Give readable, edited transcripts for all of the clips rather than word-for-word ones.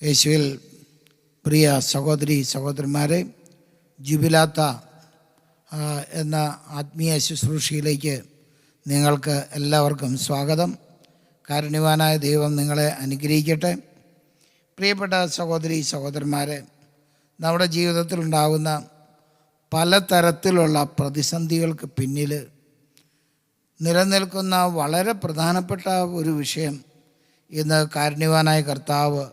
യേശുവിൽ പ്രിയ സഹോദരി സഹോദരന്മാരെ, ജുബിലാത്ത എന്ന ആത്മീയ ശുശ്രൂഷയിലേക്ക് നിങ്ങൾക്ക് എല്ലാവർക്കും സ്വാഗതം. കാരുണ്യവാനായ ദൈവം നിങ്ങളെ അനുഗ്രഹിക്കട്ടെ. പ്രിയപ്പെട്ട സഹോദരി സഹോദരന്മാരെ, നമ്മുടെ ജീവിതത്തിലുണ്ടാകുന്ന പലതരത്തിലുള്ള പ്രതിസന്ധികൾക്ക് പിന്നിൽ നിലനിൽക്കുന്ന വളരെ പ്രധാനപ്പെട്ട ഒരു വിഷയം ഇന്ന് കാരുണ്യവാനായ കർത്താവ്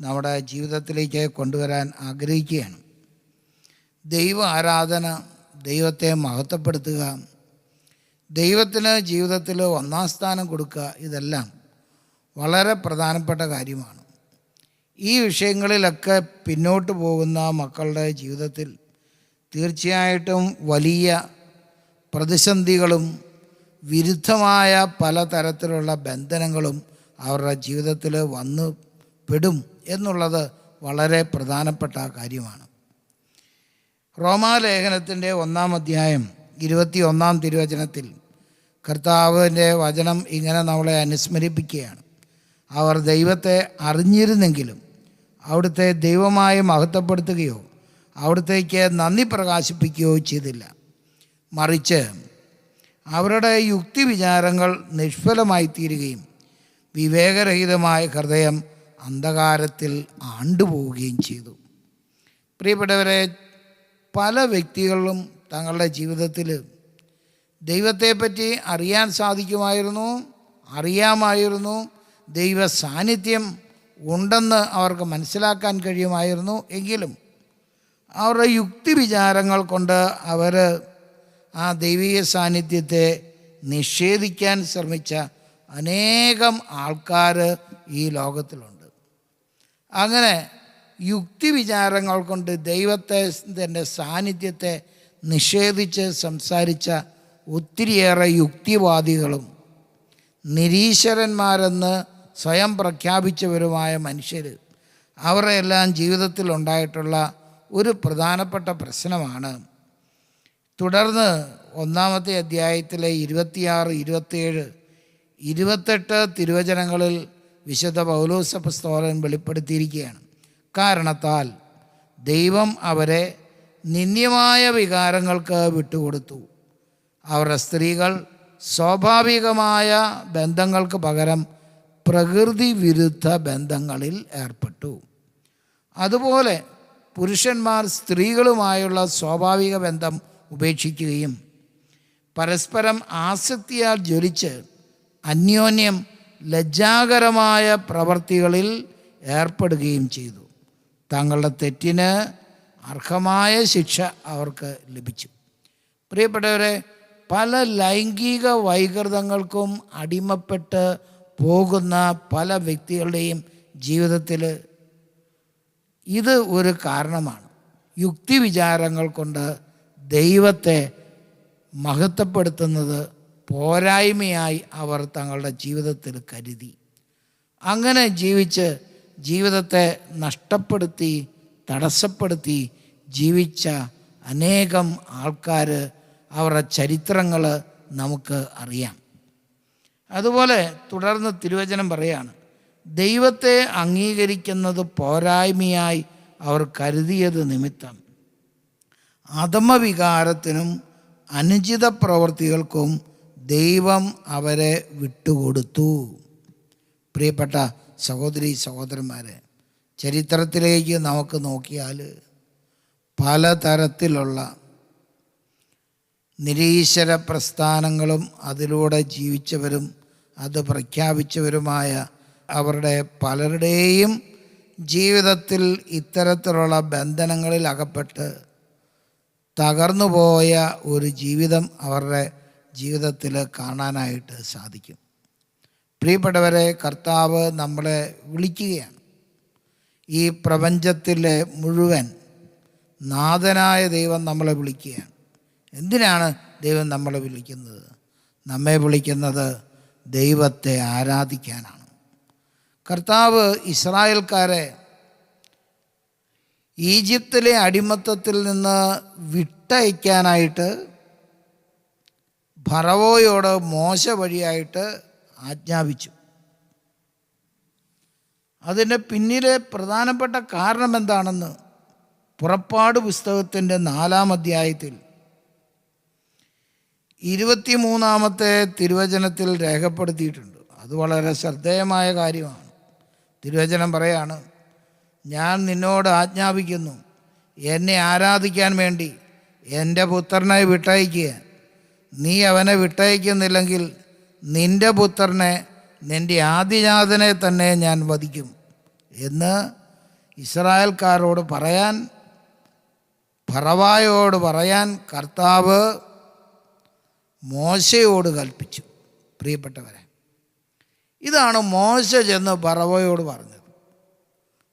നമ്മുടെ ജീവിതത്തിലേക്ക് കൊണ്ടുവരാൻ ആഗ്രഹിക്കുകയാണ്. ദൈവ ആരാധന, ദൈവത്തെ മഹത്വപ്പെടുത്തുക, ദൈവത്തിന് ജീവിതത്തിൽ ഒന്നാം സ്ഥാനം കൊടുക്കുക, ഇതെല്ലാം വളരെ പ്രധാനപ്പെട്ട കാര്യമാണ്. ഈ വിഷയങ്ങളിലൊക്കെ പിന്നോട്ട് പോകുന്ന മക്കളുടെ ജീവിതത്തിൽ തീർച്ചയായിട്ടും വലിയ പ്രതിസന്ധികളും വിരുദ്ധമായ പലതരത്തിലുള്ള ബന്ധനങ്ങളും അവരുടെ ജീവിതത്തിൽ വന്നു പെടും എന്നുള്ളത് വളരെ പ്രധാനപ്പെട്ട കാര്യമാണ്. റോമാലേഖനത്തിൻ്റെ 1-ാം അധ്യായം 21-ാം തിരുവചനത്തിൽ കർത്താവിൻ്റെ വചനം ഇങ്ങനെ നമ്മളെ അനുസ്മരിപ്പിക്കുകയാണ്. അവർ ദൈവത്തെ അറിഞ്ഞിരുന്നെങ്കിലും അവിടുത്തെ ദൈവമായി മഹത്വപ്പെടുത്തുകയോ അവിടുത്തേക്ക് നന്ദി പ്രകാശിപ്പിക്കുകയോ ചെയ്തില്ല. മറിച്ച് അവരുടെ യുക്തി വിചാരങ്ങൾ നിഷ്ഫലമായി തീരുകയും വിവേകരഹിതമായ ഹൃദയം അന്ധകാരത്തിൽ ആണ്ടുപോവുകയും ചെയ്തു. പ്രിയപ്പെട്ടവരെ, പല വ്യക്തികളും തങ്ങളുടെ ജീവിതത്തിൽ ദൈവത്തെപ്പറ്റി അറിയാമായിരുന്നു, ദൈവ സാന്നിധ്യം ഉണ്ടെന്ന് അവർക്ക് മനസ്സിലാക്കാൻ കഴിയുമായിരുന്നു. എങ്കിലും അവരുടെ യുക്തി വിചാരങ്ങൾ കൊണ്ട് അവർ ആ ദൈവീയ സാന്നിധ്യത്തെ നിഷേധിക്കാൻ ശ്രമിച്ച അനേകം ആൾക്കാർ ഈ ലോകത്തിലുണ്ട്. അങ്ങനെ യുക്തി വിചാരങ്ങൾ കൊണ്ട് ദൈവത്തിൻ്റെ സാന്നിധ്യത്തെ നിഷേധിച്ച് സംസാരിച്ച ഒത്തിരിയേറെ യുക്തിവാദികളും നിരീശ്വരന്മാരെന്ന് സ്വയം പ്രഖ്യാപിച്ചവരുമായ മനുഷ്യർ, അവരുടെ എല്ലാം ജീവിതത്തിലുണ്ടായിട്ടുള്ള ഒരു പ്രധാനപ്പെട്ട പ്രശ്നമാണ്. തുടർന്ന് 1-ാമത്തെ അധ്യായത്തിലെ 26, 27, 28 തിരുവചനങ്ങളിൽ വിശുദ്ധ പൗലോസ് അപ്പോസ്തലൻ വെളിപ്പെടുത്തിയിരിക്കുകയാണ്. കാരണത്താൽ ദൈവം അവരെ നിന്ദ്യമായ വികാരങ്ങൾക്ക് വിട്ടുകൊടുത്തു. അവരുടെ സ്ത്രീകൾ സ്വാഭാവികമായ ബന്ധങ്ങൾക്ക് പകരം പ്രകൃതി വിരുദ്ധ ബന്ധങ്ങളിൽ ഏർപ്പെട്ടു. അതുപോലെ പുരുഷന്മാർ സ്ത്രീകളുമായുള്ള സ്വാഭാവിക ബന്ധം ഉപേക്ഷിക്കുകയും പരസ്പരം ആസക്തിയാൽ ജ്വലിച്ച് അന്യോന്യം ലജ്ജാകരമായ പ്രവർത്തികളിൽ ഏർപ്പെടുകയും ചെയ്തു. തങ്ങളുടെ തെറ്റിന് അർഹമായ ശിക്ഷ അവർക്ക് ലഭിച്ചു. പ്രിയപ്പെട്ടവരെ, പല ലൈംഗിക വൈകൃതങ്ങൾക്കും അടിമപ്പെട്ട് പോകുന്ന പല വ്യക്തികളുടെയും ജീവിതത്തിൽ ഇത് ഒരു കാരണമാണ്. യുക്തി വിചാരങ്ങൾ കൊണ്ട് ദൈവത്തെ മഹത്വപ്പെടുത്തുന്നത് പോരായ്മയായി അവർ തങ്ങളുടെ ജീവിതത്തിൽ കരുതി. അങ്ങനെ ജീവിച്ച് ജീവിതത്തെ നഷ്ടപ്പെടുത്തി തടസ്സപ്പെടുത്തി ജീവിച്ച അനേകം ആൾക്കാർ, അവരുടെ ചരിത്രങ്ങൾ നമുക്ക് അറിയാം. അതുപോലെ തുടർന്ന് തിരുവചനം പറയാണ്, ദൈവത്തെ അംഗീകരിക്കുന്നത് പോരായ്മയായി അവർ കരുതിയത് നിമിത്തം അധമവികാരത്തിനും അനുചിത പ്രവൃത്തികൾക്കും ദൈവം അവരെ വിട്ടുകൊടുത്തു. പ്രിയപ്പെട്ട സഹോദരി സഹോദരന്മാരെ, ചരിത്രത്തിലേക്ക് നമുക്ക് നോക്കിയാൽ പലതരത്തിലുള്ള നിരീശ്വര പ്രസ്ഥാനങ്ങളും അതിലൂടെ ജീവിച്ചവരും അത് പ്രഖ്യാപിച്ചവരുമായ അവരുടെ പലരുടെയും ജീവിതത്തിൽ ഇത്തരത്തിലുള്ള ബന്ധനങ്ങളിൽ അകപ്പെട്ട് തകർന്നുപോയ ഒരു ജീവിതം അവരുടെ ജീവിതത്തിൽ കാണാനായിട്ട് സാധിക്കും. പ്രിയപ്പെട്ടവരെ, കർത്താവ് നമ്മളെ വിളിക്കുകയാണ്. ഈ പ്രപഞ്ചത്തിലെ മുഴുവൻ നാഥനായ ദൈവം നമ്മളെ വിളിക്കുകയാണ്. എന്തിനാണ് ദൈവം നമ്മളെ വിളിക്കുന്നത്? നമ്മെ വിളിക്കുന്നത് ദൈവത്തെ ആരാധിക്കാനാണ്. കർത്താവ് ഇസ്രായേൽക്കാരെ ഈജിപ്തിലെ അടിമത്തത്തിൽ നിന്ന് വിട്ടയക്കാനായിട്ട് ഫറവോയോട് മോശ വഴിയായിട്ട് ആജ്ഞാപിച്ചു. അതിൻ്റെ പിന്നിലെ പ്രധാനപ്പെട്ട കാരണം എന്താണെന്ന് പുറപ്പാട് പുസ്തകത്തിൻ്റെ 4-ാം അധ്യായത്തിൽ 23-ാമത്തെ തിരുവചനത്തിൽ രേഖപ്പെടുത്തിയിട്ടുണ്ട്. അത് വളരെ ശ്രദ്ധേയമായ കാര്യമാണ്. തിരുവചനം പറയാണ്, ഞാൻ നിന്നോട് ആജ്ഞാപിക്കുന്നു, എന്നെ ആരാധിക്കാൻ വേണ്ടി എൻ്റെ പുത്രനെ വിട്ടയക്കുക. നീ അവനെ വിട്ടയക്കുന്നില്ലെങ്കിൽ നിൻ്റെ പുത്രനെ, നിൻ്റെ ആദിജാതനെ തന്നെ ഞാൻ വധിക്കും എന്ന് ഇസ്രായേൽക്കാരോട് പറയാൻ, ഫറവോയോട് പറയാൻ കർത്താവ് മോശയോട് കൽപ്പിച്ചു. പ്രിയപ്പെട്ടവരെ, ഇതാണ് മോശ ചെന്ന് ഫറവോയോട് പറഞ്ഞത്.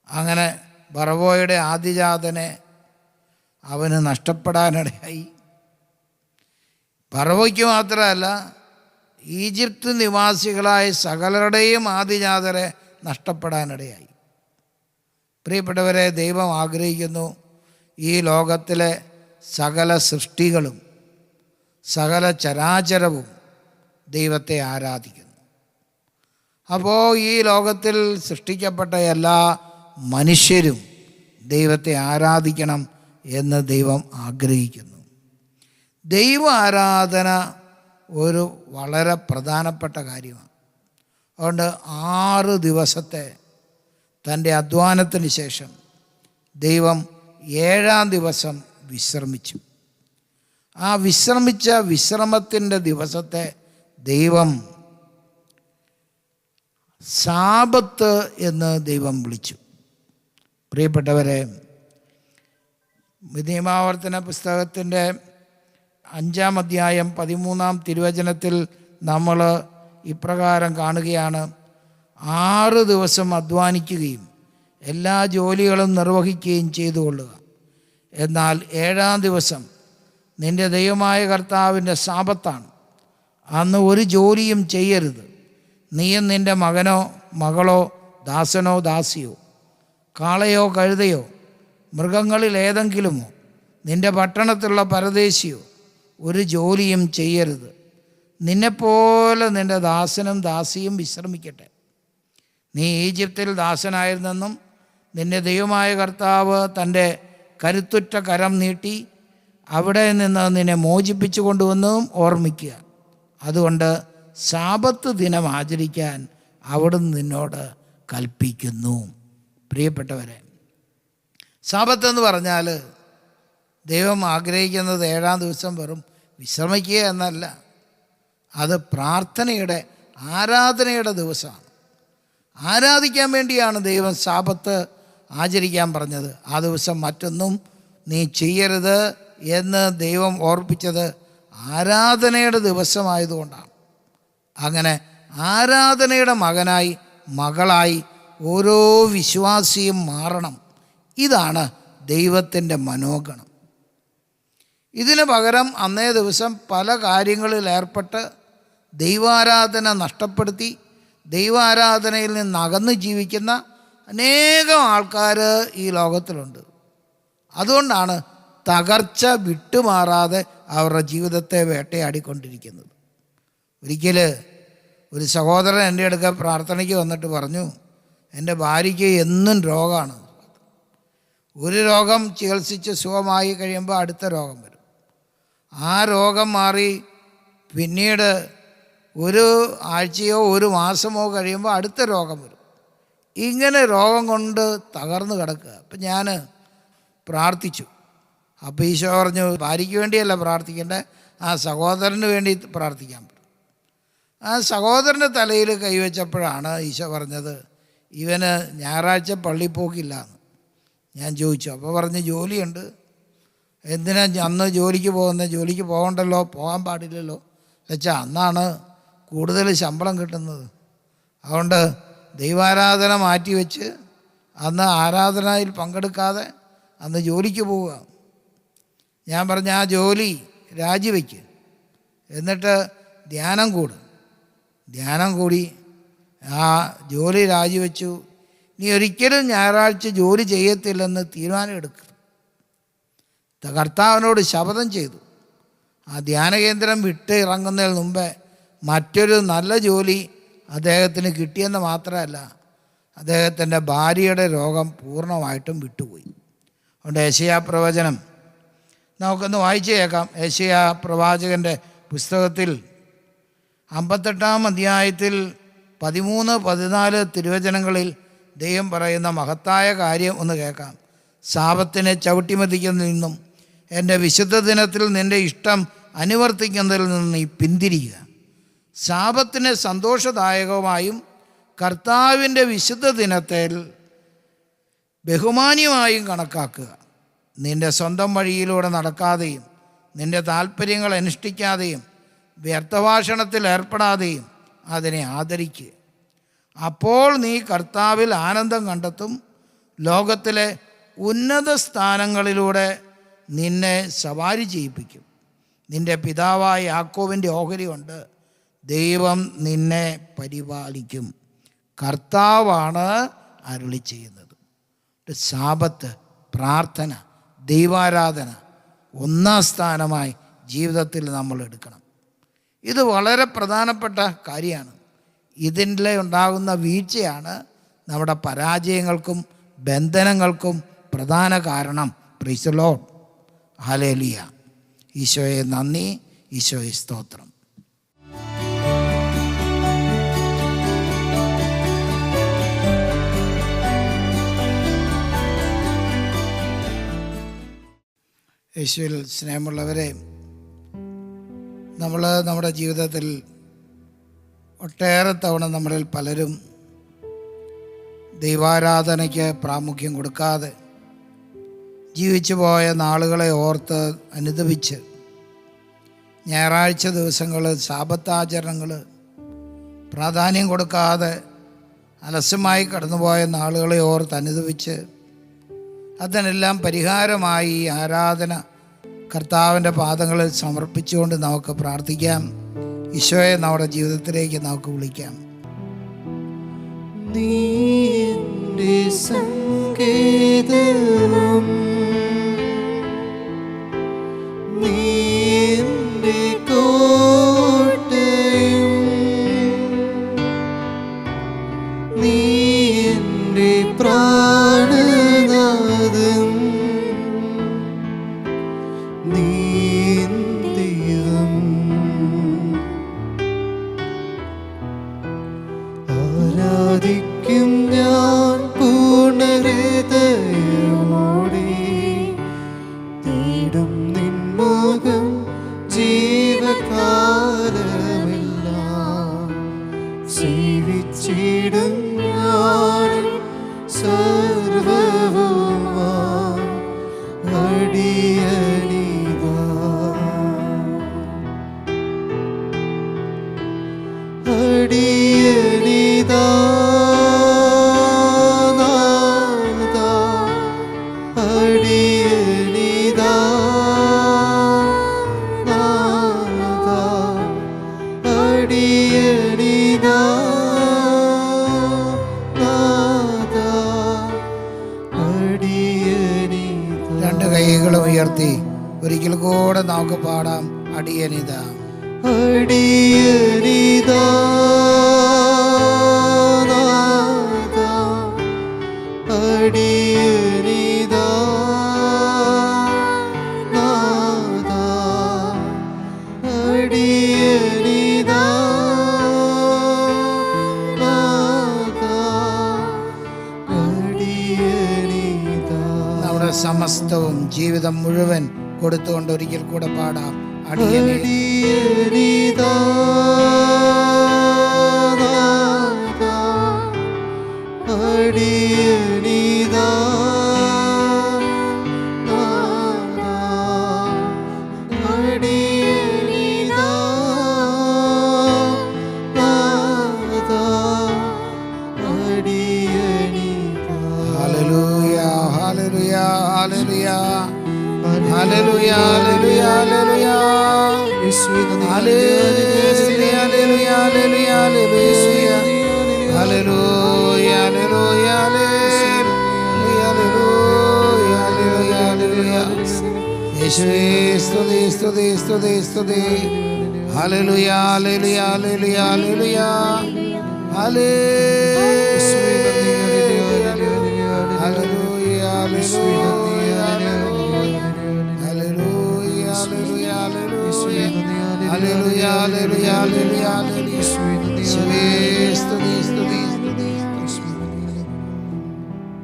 അങ്ങനെ ഫറവോയുടെ ആദിജാതനെ അവന് നഷ്ടപ്പെടാനിടയായി. ഫറവോയ്ക്ക് മാത്രമല്ല, ഈജിപ്ത് നിവാസികളായ സകലരുടെയും ആദിജാതരെ നഷ്ടപ്പെടാനിടയായി. പ്രിയപ്പെട്ടവരെ, ദൈവം ആഗ്രഹിക്കുന്നു ഈ ലോകത്തിലെ സകല സൃഷ്ടികളും സകല ചരാചരവും ദൈവത്തെ ആരാധിക്കുന്നു. അപ്പോൾ ഈ ലോകത്തിൽ സൃഷ്ടിക്കപ്പെട്ട എല്ലാ മനുഷ്യരും ദൈവത്തെ ആരാധിക്കണം എന്ന് ദൈവം ആഗ്രഹിക്കുന്നു. ദൈവ ആരാധന ഒരു വളരെ പ്രധാനപ്പെട്ട കാര്യമാണ്. അതുകൊണ്ട് 6 ദിവസത്തെ തൻ്റെ അധ്വാനത്തിന് ശേഷം ദൈവം 7-ാം ദിവസം വിശ്രമിച്ചു. ആ വിശ്രമിച്ച വിശ്രമത്തിൻ്റെ ദിവസത്തെ ദൈവം സാബത്ത് എന്ന് ദൈവം വിളിച്ചു. പ്രിയപ്പെട്ടവരെ, നിയമാവർത്തന പുസ്തകത്തിൻ്റെ 5-ാം അധ്യായം 13-ാം തിരുവചനത്തിൽ നമ്മൾ ഇപ്രകാരം കാണുകയാണ്, 6 ദിവസം അധ്വാനിക്കുകയും എല്ലാ ജോലികളും നിർവഹിക്കുകയും ചെയ്തു കൊള്ളുക. എന്നാൽ 7-ാം ദിവസം നിൻ്റെ ദൈവമായ കർത്താവിൻ്റെ സാബത്താണ്. അന്ന് ഒരു ജോലിയും ചെയ്യരുത്. നീയും നിൻ്റെ മകനോ മകളോ ദാസനോ ദാസിയോ കാളയോ കഴുതയോ മൃഗങ്ങളിൽ ഏതെങ്കിലുമോ നിൻ്റെ പട്ടണത്തിലുള്ള പരദേശിയോ ഒരു ജോലിയും ചെയ്യരുത്. നിന്നെപ്പോലെ നിൻ്റെ ദാസനും ദാസിയും വിശ്രമിക്കട്ടെ. നീ ഈജിപ്തിൽ ദാസനായിരുന്നെന്നും നിൻ്റെ ദൈവമായ കർത്താവ് തൻ്റെ കരുത്തുറ്റ കരം നീട്ടി അവിടെ നിന്ന് നിന്നെ മോചിപ്പിച്ചു കൊണ്ടുവന്നതും ഓർമ്മിക്കുക. അതുകൊണ്ട് സാബത്ത് ദിനം ആചരിക്കാൻ അവിടുന്ന് നിന്നോട് കൽപ്പിക്കുന്നു. പ്രിയപ്പെട്ടവരെ, സാബത്ത് എന്ന് പറഞ്ഞാൽ ദൈവം ആഗ്രഹിക്കുന്നത് 7-ാം ദിവസം വെറും വിശ്രമിക്കുക എന്നല്ല, അത് പ്രാർത്ഥനയുടെ ആരാധനയുടെ ദിവസമാണ്. ആരാധിക്കാൻ വേണ്ടിയാണ് ദൈവം സാബത്ത് ആചരിക്കാൻ പറഞ്ഞത്. ആ ദിവസം മറ്റൊന്നും നീ ചെയ്യരുത് എന്ന് ദൈവം ഓർപ്പിച്ചത് ആരാധനയുടെ ദിവസമായതുകൊണ്ടാണ്. അങ്ങനെ ആരാധനയുടെ മകനായി മകളായി ഓരോ വിശ്വാസിയും മാറണം. ഇതാണ് ദൈവത്തിൻ്റെ മനോഗണം. ഇതിന് പകരം അന്നേ ദിവസം പല കാര്യങ്ങളിൽ ഏർപ്പെട്ട് ദൈവാരാധന നഷ്ടപ്പെടുത്തി ദൈവാരാധനയിൽ നിന്ന് അകന്ന് ജീവിക്കുന്ന അനേകം ആൾക്കാർ ഈ ലോകത്തിലുണ്ട്. അതുകൊണ്ടാണ് തകർച്ച വിട്ടുമാറാതെ അവരുടെ ജീവിതത്തെ വേട്ടയാടിക്കൊണ്ടിരിക്കുന്നത്. ഒരിക്കൽ ഒരു സഹോദരൻ എൻ്റെ അടുക്ക പ്രാർത്ഥനയ്ക്ക് വന്നിട്ട് പറഞ്ഞു, എൻ്റെ ഭാര്യയ്ക്ക് എന്നും രോഗമാണ്. ഒരു രോഗം ചികിത്സിച്ച് സുഖമായി കഴിയുമ്പോൾ അടുത്ത രോഗം വരും. ആ രോഗം മാറി പിന്നീട് ഒരു ആഴ്ചയോ ഒരു മാസമോ കഴിയുമ്പോൾ അടുത്ത രോഗം വരും. ഇങ്ങനെ രോഗം കൊണ്ട് തകർന്ന് കിടക്കുക. അപ്പം ഞാൻ പ്രാർത്ഥിച്ചു. അപ്പോൾ ഈശോ പറഞ്ഞു, ഭാര്യയ്ക്ക് വേണ്ടിയല്ല പ്രാർത്ഥിക്കേണ്ടത്, ആ സഹോദരന് വേണ്ടി പ്രാർത്ഥിക്കാൻ പറഞ്ഞു. ആ സഹോദരൻ്റെ തലയിൽ കൈവച്ചപ്പോഴാണ് ഈശോ പറഞ്ഞത്, ഇവന് ഞായറാഴ്ച പള്ളി പോക്കില്ല എന്ന്. ഞാൻ ചോദിച്ചു. അപ്പോൾ പറഞ്ഞ് ജോലിയുണ്ട്. എന്തിനാ അന്ന് ജോലിക്ക് പോകുന്നത്? ജോലിക്ക് പോകണ്ടല്ലോ, പോകാൻ പാടില്ലല്ലോ വെച്ചാൽ അന്നാണ് കൂടുതൽ ശമ്പളം കിട്ടുന്നത്. അതുകൊണ്ട് ദൈവാരാധന മാറ്റിവെച്ച് അന്ന് ആരാധനയിൽ പങ്കെടുക്കാതെ അന്ന് ജോലിക്ക് പോവുക. ഞാൻ പറഞ്ഞ ആ ജോലി രാജിവെക്ക്, എന്നിട്ട് ധ്യാനം കൂടും. ധ്യാനം കൂടി ആ ജോലി രാജിവെച്ചു. നീ ഒരിക്കലും ഞായറാഴ്ച ജോലി ചെയ്യത്തില്ലെന്ന് തീരുമാനമെടുക്കും. കർത്താവിനോട് ശപഥം ചെയ്തു. ആ ധ്യാനകേന്ദ്രം വിട്ട് ഇറങ്ങുന്നതിന് മുമ്പേ മറ്റൊരു നല്ല ജോലി അദ്ദേഹത്തിന് കിട്ടിയെന്ന് മാത്രമല്ല, അദ്ദേഹത്തിൻ്റെ ഭാര്യയുടെ രോഗം പൂർണ്ണമായിട്ടും വിട്ടുപോയി. അതുകൊണ്ട് യെശയ്യാ പ്രവചനം നമുക്കൊന്ന് വായിച്ചു കേൾക്കാം. യെശയ്യാ പ്രവാചകൻ്റെ പുസ്തകത്തിൽ 58-ാം അധ്യായത്തിൽ 13-14 തിരുവചനങ്ങളിൽ ദൈവം പറയുന്ന മഹത്തായ കാര്യം ഒന്ന് കേൾക്കാം. ശാപത്തിനെ ചവിട്ടിമതിക്കുന്നതിൽ നിന്നും എൻ്റെ വിശുദ്ധ ദിനത്തിൽ നിൻ്റെ ഇഷ്ടം അനുവർത്തിക്കുന്നതിൽ നിന്ന് നീ പിന്തിരിയുക. ശാപത്തിനെ സന്തോഷദായകമായും കർത്താവിൻ്റെ വിശുദ്ധ ദിനത്തിൽ ബഹുമാന്യമായും കണക്കാക്കുക. നിൻ്റെ സ്വന്തം വഴിയിലൂടെ നടക്കാതെയും നിൻ്റെ താല്പര്യങ്ങൾ അനുഷ്ഠിക്കാതെയും വ്യർത്ഥഭാഷണത്തിൽ ഏർപ്പെടാതെയും അതിനെ ആദരിക്കുക. അപ്പോൾ നീ കർത്താവിൽ ആനന്ദം കണ്ടെത്തും. ലോകത്തിലെ ഉന്നത സ്ഥാനങ്ങളിലൂടെ നിന്നെ സവാരി ചെയ്യിപ്പിക്കും. നിൻ്റെ പിതാവായ യാക്കോബിൻ്റെ ഓഹരി കൊണ്ട് ദൈവം നിന്നെ പരിപാലിക്കും. കർത്താവാണ് അരുളി ചെയ്യുന്നത്. ശാബത്ത്, പ്രാർത്ഥന, ദൈവാരാധന ഒന്നാം സ്ഥാനമായി ജീവിതത്തിൽ നമ്മൾ എടുക്കണം. ഇത് വളരെ പ്രധാനപ്പെട്ട കാര്യമാണ്. ഇതിൻ്റെ ഉണ്ടാകുന്ന വീഴ്ചയാണ് നമ്മുടെ പരാജയങ്ങൾക്കും ബന്ധനങ്ങൾക്കും പ്രധാന കാരണം. Praise the Lord. ഹല്ലേലൂയ. ഈശോയെ നന്ദി, ഈശോയെ സ്തോത്രം. യേശുവിൽ സ്നേഹമുള്ളവരെ, നമ്മൾ നമ്മുടെ ജീവിതത്തിൽ ഒട്ടേറെ തവണ നമ്മളിൽ പലരും ദൈവാരാധനയ്ക്ക് പ്രാമുഖ്യം കൊടുക്കാതെ ജീവിച്ചു പോയ നാളുകളെ ഓർത്ത് അനുദപിച്ച് ഞായറാഴ്ച ദിവസങ്ങൾ, ശാബത്താചരണങ്ങൾ പ്രാധാന്യം കൊടുക്കാതെ അലസമായി കടന്നുപോയ നാളുകളെ ഓർത്ത് അനുദപിച്ച് അതിനെല്ലാം പരിഹാരമായി ഈ ആരാധന കർത്താവിൻ്റെ പാദങ്ങളിൽ സമർപ്പിച്ചുകൊണ്ട് നമുക്ക് പ്രാർത്ഥിക്കാം. ഈശോയെ നമ്മുടെ ജീവിതത്തിലേക്ക് നമുക്ക് വിളിക്കാം. നീ എൻ്റെ സങ്കേതവും നീ എൻ്റെ കോട്ടയും നീ എൻ്റെ പ്രാണനാഥൻ നീ ദൈവം. ആരാധിക്കും ഞാൻ പൂർണ്ണഹൃദയമോടെ, തേടും നിൻമുഖം ജീവകാലമെല്ലാം, സേവിച്ചിടും ഞാൻ സർവ്വവുമാ അടിയനിതാ. അടിയനിതാ നാഥാ, അടിയനിതാ നാഥാ, അടിയനിതാ നാഥാ, അടിയനിതാ. രണ്ട് കൈകളും ഉയർത്തി ഒരിക്കൽ കൂടെ നമുക്ക് പാടാം. അടിയനിതാ. അടിയനിതാ നാഥാ, അടിയനിതാ നാഥാ, അടിയനിതാ നാഥാ, അടിയനിതാ. നമ്മുടെ സമസ്തവും ജീവിതം മുഴുവൻ കൊടുത്തുകൊണ്ട് ഒരിക്കൽ കൂടെ പാടാം. അടിയനിതാ. അടിയനിതാ നാഥാ, അടിയനിതാ നാഥാ, അടിയനിതാ നാഥാ, അടിയനിതാ. ഹല്ലേലൂയ, ഹല്ലേലൂയ, ഹല്ലേലൂയ, ഹല്ലേലൂയ, ഹല്ലേലൂയ, ഹല്ലേലൂയ. യേശുവേ നന്ദി. ഹല്ലേലൂയ, ഹല്ലേലൂയ, ഹല്ലേലൂയ, ഹല്ലേലൂയ. ഹല്ലേലൂയ, ഹല്ലേലൂയ, ഹല്ലേലൂയ, ഹല്ലേലൂയ, ഹല്ലേലൂയ. യേശുവേ സ്തുതി, സ്തുതി, സ്തുതി, സ്തുതി. ഹല്ലേലൂയ, ഹല്ലേലൂയ, ഹല്ലേലൂയ, ഹല്ലേലൂയ, ഹല്ലേലൂയ.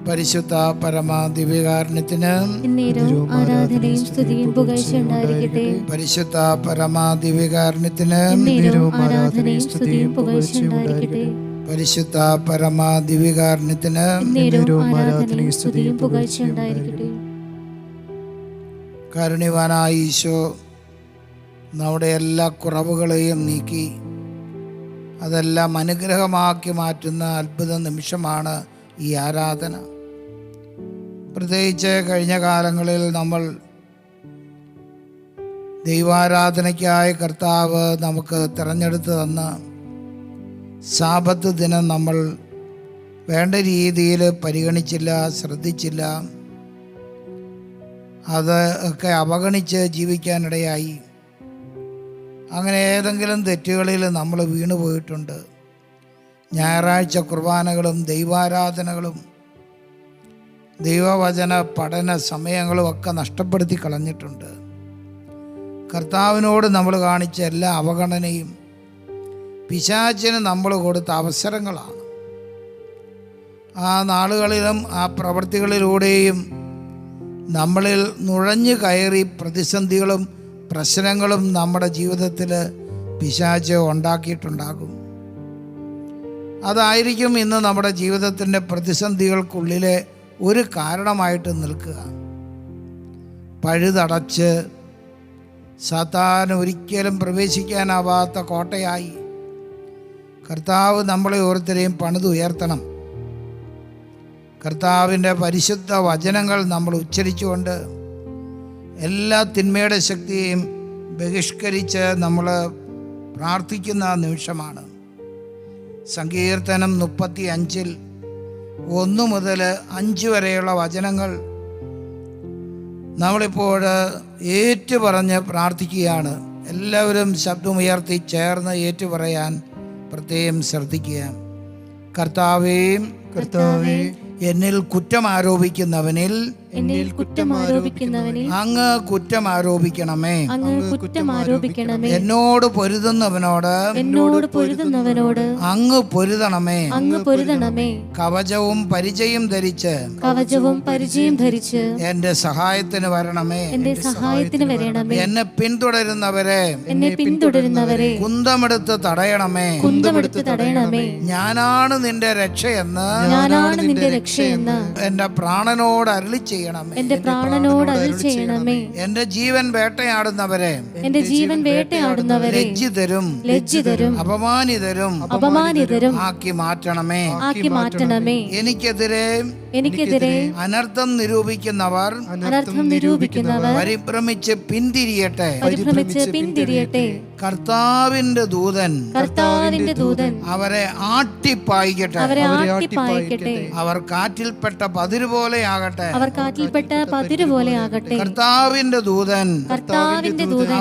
പരിശുദ്ധ പരമാദിവ്യകാരുണ്യത്തിന് ആരാധനയും സ്തുതിയും പുകഴ്ചയുണ്ടായിരിക്കട്ടെ. പരിശുദ്ധ പരമാദിവ്യകാരുണ്യത്തിന് ആരാധനയും സ്തുതിയും പുകഴ്ചയുണ്ടായിരിക്കട്ടെ. പരിശുദ്ധ പരമാദിവ്യകാരുണ്യത്തിന് ആരാധനയും സ്തുതിയും പുകഴ്ചയുണ്ടായിരിക്കട്ടെ. കാരുണ്യവാനായ ഈശോ നമ്മുടെ എല്ലാ കുറവുകളെയും നീക്കി അതെല്ലാം അനുഗ്രഹമാക്കി മാറ്റുന്ന അത്ഭുത നിമിഷമാണ് ഈ ആരാധന. പ്രത്യേകിച്ച് കഴിഞ്ഞ കാലങ്ങളിൽ നമ്മൾ ദൈവാരാധനയ്ക്കായി കർത്താവ് നമുക്ക് തിരഞ്ഞെടുത്ത് തന്ന സാബത്ത് ദിനം നമ്മൾ വേണ്ട രീതിയിൽ പരിഗണിച്ചില്ല, ശ്രദ്ധിച്ചില്ല. അത് ഒക്കെ അവഗണിച്ച് ജീവിക്കാനിടയായി. അങ്ങനെ ഏതെങ്കിലും തെറ്റുകളിൽ നമ്മൾ വീണുപോയിട്ടുണ്ട്. ഞായറാഴ്ച കുർബാനകളും ദൈവാരാധനകളും ദൈവവചന പഠന സമയങ്ങളും ഒക്കെ നഷ്ടപ്പെടുത്തി കളഞ്ഞിട്ടുണ്ട്. കർത്താവിനോട് നമ്മൾ കാണിച്ച എല്ലാ അവഗണനയും പിശാചിന് നമ്മൾ കൊടുത്ത അവസരങ്ങളാണ്. ആ നാളുകളിലും ആ പ്രവൃത്തികളിലൂടെയും നമ്മളിൽ നുഴഞ്ഞു കയറി പ്രതിസന്ധികളും പ്രശ്നങ്ങളും നമ്മുടെ ജീവിതത്തിൽ പിശാച് ഉണ്ടാക്കിയിട്ടുണ്ടാകും. അതായിരിക്കും ഇന്ന് നമ്മുടെ ജീവിതത്തിൻ്റെ പ്രതിസന്ധികൾക്കുള്ളിലെ ഒരു കാരണമായിട്ട് നിൽക്കുക. പഴുതടച്ച് സാത്താൻ ഒരിക്കലും പ്രവേശിക്കാനാവാത്ത കോട്ടയായി കർത്താവ് നമ്മളെ ഓരോരുത്തരെയും പണിതുയർത്തണം. കർത്താവിൻ്റെ പരിശുദ്ധ വചനങ്ങൾ നമ്മൾ ഉച്ചരിച്ചുകൊണ്ട് എല്ലാ തിന്മയുടെ ശക്തിയെയും ബഹിഷ്കരിച്ച് നമ്മൾ പ്രാർത്ഥിക്കുന്ന നിമിഷമാണ്. സങ്കീർത്തനം 35 1 മുതൽ 5 വരെയുള്ള വചനങ്ങൾ നമ്മളിപ്പോൾ ഏറ്റുപറഞ്ഞ് പ്രാർത്ഥിക്കുകയാണ്. എല്ലാവരും ശബ്ദമുയർത്തി ചേർന്ന് ഏറ്റുപറയാൻ പ്രത്യേകം ശ്രദ്ധിക്കുക. കർത്താവേ, എന്നിൽ കുറ്റം ആരോപിക്കുന്നവനിൽ അങ്ങ് കുറ്റം ആരോപിക്കണമേ. എന്നോട് പൊരുതുന്നവനോട് അങ്ങ് പൊരുതണമേ. കവചവും പരിചയം ധരിച്ച് എന്റെ സഹായത്തിന് വരണമേ. എന്നെ പിന്തുടരുന്നവരെ കുന്തമെടുത്ത് തടയണമേ. ഞാനാണ് നിന്റെ രക്ഷയെന്ന് എന്റെ പ്രാണനോട് അരുളി ചെയ്യണമേ. എന്റെ ജീവൻ വേട്ടയാടുന്നവരെ ലജ്ജിതരും അപമാനിതരും ആക്കി മാറ്റണമേ. എനിക്കെതിരെ അനർത്ഥം നിരൂപിക്കുന്നവർ പരിഭ്രമിച്ച് പിന്തിരിയട്ടെ. കർത്താവിന്റെ ദൂതൻ അവരെ ആട്ടിപ്പായിക്കട്ടെ. അവർ കാറ്റിൽപ്പെട്ട പതിര് പോലെയാകട്ടെ. കർത്താവിന്റെ ദൂതൻ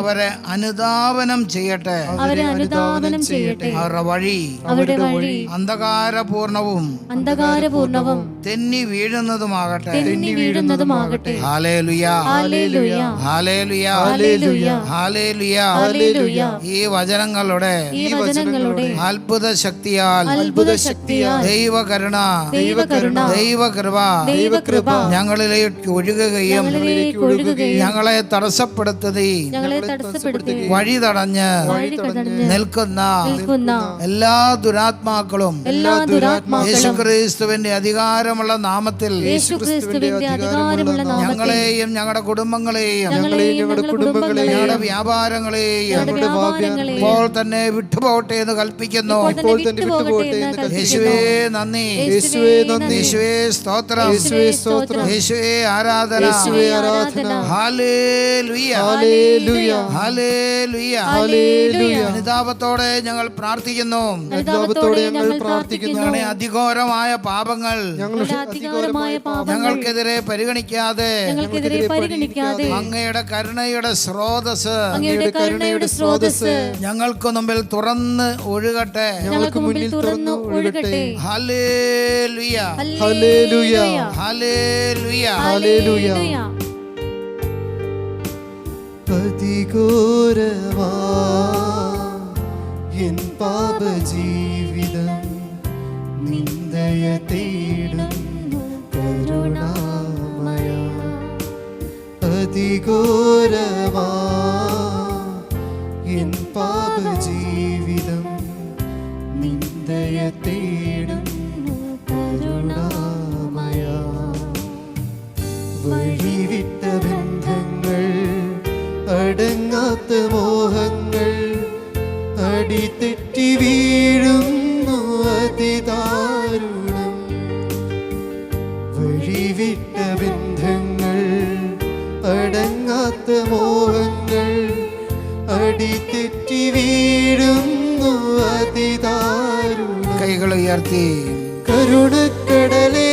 അവരെ അനുധാവനം ചെയ്യട്ടെ. അവരുടെ വഴി അന്ധകാരപൂർണവും തെന്നി വീഴുന്നതുമാകട്ടെ. ഹല്ലേലൂയ, ഹല്ലേലൂയ, ഹല്ലേലൂയ. ഈ വചനങ്ങളുടെ അത്ഭുത ശക്തിയാൽ ദൈവകരുണ ദൈവകൃപ ഞങ്ങളിലേക്ക് ഒഴുകുകയും ഞങ്ങളെ തടസ്സപ്പെടുത്തുകയും വഴി തടഞ്ഞ് നിൽക്കുന്ന എല്ലാ ദുരാത്മാക്കളും യേശുക്രിസ്തുവിന്റെ അധികാരമുള്ള നാമത്തിൽ ഞങ്ങളെയും ഞങ്ങളുടെ കുടുംബങ്ങളെയും ഞങ്ങളുടെ വ്യാപാരങ്ങളെയും ഇപ്പോൾ തന്നെ വിട്ടുപോകട്ടെ എന്ന് കൽപ്പിക്കുന്നു. യേശുവേ നന്ദി, യേശുവേ സ്തോത്രം, യേശുവേ ആരാധന. Hallelujah, hallelujah. അനുതാപത്തോടെ ഞങ്ങൾ പ്രാർത്ഥിക്കുന്നു. ഞങ്ങളുടെ അധിഘോരമായ പാപങ്ങൾ ഞങ്ങൾക്കെതിരെ പരിഗണിക്കാതെ അങ്ങയുടെ കരുണയുടെ സ്രോതസ് സ്രോതസ് അങ്ങയുടെ കരുണയുടെ സ്രോതസ് ഞങ്ങൾക്ക് മുമ്പിൽ തുറന്ന് ഒഴുകട്ടെ. ഞങ്ങൾക്ക് മുന്നിൽ തുറന്നു ഒഴുകട്ടെ. ഹല്ലേലൂയ, ഹല്ലേലൂയ, ഹല്ലേലൂയ. ഹല്ലേലൂയ. അതിഘോരമാ എൻ പാപജീവിതം നിന്ദയ തേടുന്നു കരുണാമയ. അതിഘോരമാ എൻ പാപജീവിതം നിന്ദയ തേടുന്നു കരുണാമയ. വഴിവിട്ട ബന്ധങ്ങൾ, അടങ്ങാത്ത മോഹങ്ങൾ, അടിതെറ്റി വീഴുന്നു അതിദാരുണം. വഴിവിട്ട ബന്ധങ്ങൾ, അടങ്ങാത്ത മോഹങ്ങൾ, അടിതെറ്റി വീഴുന്നു അതിദാരുണം. കൈകൾ ഉയർത്തി. കരുണക്കടലേ,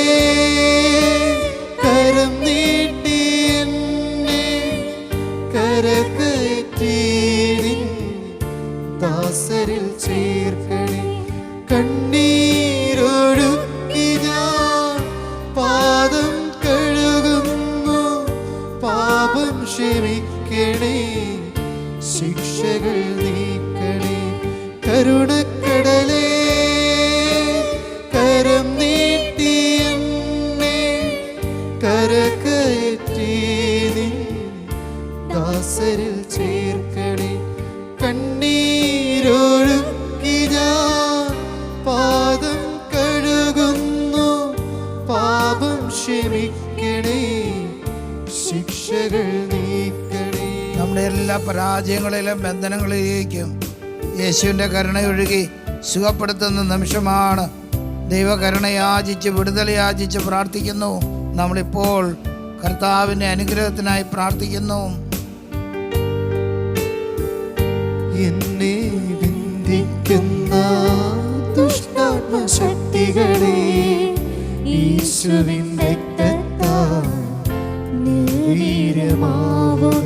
കരം നീട്ടി എന്നെ കരകയറ്റി നിൻ ദാസരിൽ ചേർക്കണേ. കണ്ണീരൊഴുക്കി ഞാൻ പാദം കഴുകുന്നു, പാപം ക്ഷമിക്കണേ, ശിക്ഷകൾ നീക്കണേ. കരുണക്കടലേ, കരം നീട്ടി എന്നെ കരകയറ്റി നിൻ ദാസരിൽ ചേർക്കണേ. കണ്ണീരൊഴുക്കി ഞാൻ പാദം കഴുകുന്നു, പാപം ക്ഷമിക്കണേ, ശിക്ഷകൾ നീക്കണേ. നമ്മുടെ എല്ലാ പരാജയങ്ങളിലും ബന്ധനങ്ങളിലേക്കും യേശുവിൻ്റെ കരുണയൊഴുകി സുഖപ്പെടുത്തുന്ന നിമിഷമാണ്. ദൈവകരുണ യാചിച്ച്, വിടുതൽ യാചിച്ച് പ്രാർത്ഥിക്കുന്നു. നമ്മളിപ്പോൾ കർത്താവിൻ്റെ അനുഗ്രഹത്തിനായി പ്രാർത്ഥിക്കുന്നു. എന്നെ ബന്ധിക്കുന്ന ദുഷ്ടാത്മശക്തികളെ യേശുവിൻ രക്തത്താൽ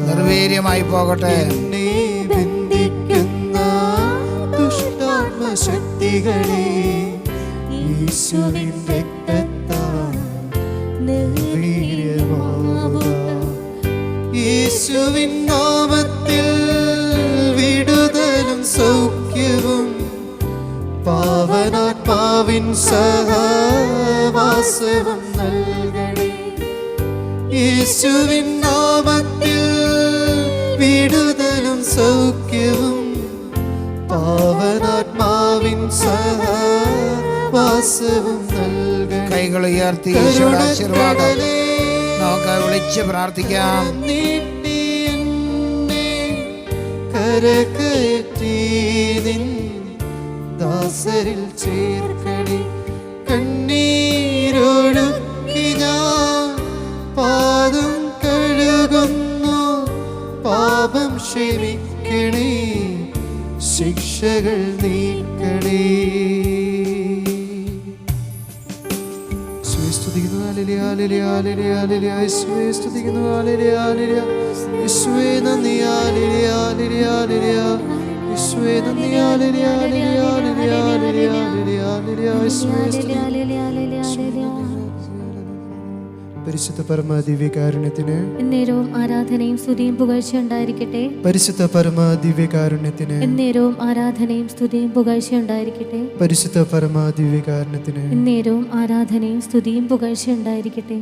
നിർവീര്യമായി പോകട്ടെ. എന്നെ ബന്ധിക്കുന്ന ദുഷ്ടാത്മശക്തികളെ യേശുവിൻ രക്തത്താൽ നിർവീര്യമാവുക. യേശുവിൻ നാമത്തിൽ വിടുതലും സൗഖ്യവും പാവനാത്മാവിൻ സഹവാസവും നൽകണേ. യേശുവിൻ നാമത്തിൽ വിടുതലും സൗഖ്യവും പാവനാത്മാവിൻ സഹവാസവും നൽകണേ. കൈകൾ ഉയർത്തി ഈശോയുടെ ആശീർവാദം നമുക്ക് വിളിച്ച് പ്രാർത്ഥിക്കാം. നീട്ടി എന്നെ കരകയറ്റി നിൻ ദാസരിൽ ചേർക്കണേ. കണ്ണീരൊഴുക്കി ഞാൻ പാദം കഴുകുന്നു, പാപം ക്ഷമിക്കണേ, ശിക്ഷകൾ നീക്കണേ. സ്തുതിക്കുന്നു, ഹല്ലേലൂയ, ഹല്ലേലൂയ, ഹല്ലേലൂയ, ഹല്ലേലൂയ. യേശുവേ സ്തുതിക്കുന്നു, ഹല്ലേലൂയ, ഹല്ലേലൂയ. യേശുവേ നന്ദി, ഹല്ലേലൂയ, ഹല്ലേലൂയ, ഹല്ലേലൂയ. യേശുവേ നന്ദി, ഹല്ലേലൂയ, ഹല്ലേലൂയ, ഹല്ലേലൂയ, ഹല്ലേലൂയ, ഹല്ലേലൂയ, ഹല്ലേലൂയ. യേശുവേ സ്തുതിക്കുന്നു. പരിശുദ്ധ പരമ ദിവ്യകാരുണ്യത്തിന് എന്നേരവും ആരാധനയും സ്തുതിയും പുകഴ്ച ഉണ്ടായിരിക്കട്ടെ. പരിശുദ്ധ പരമ ദിവ്യകാരുണ്യത്തിന് എന്നേരവും ആരാധനയും സ്തുതിയും പുകഴ്ച ഉണ്ടായിരിക്കട്ടെ. പരിശുദ്ധ പരമ ദിവ്യകാരുണ്യത്തിന് എന്നേരവും ആരാധനയും സ്തുതിയും പുകഴ്ച ഉണ്ടായിരിക്കട്ടെ.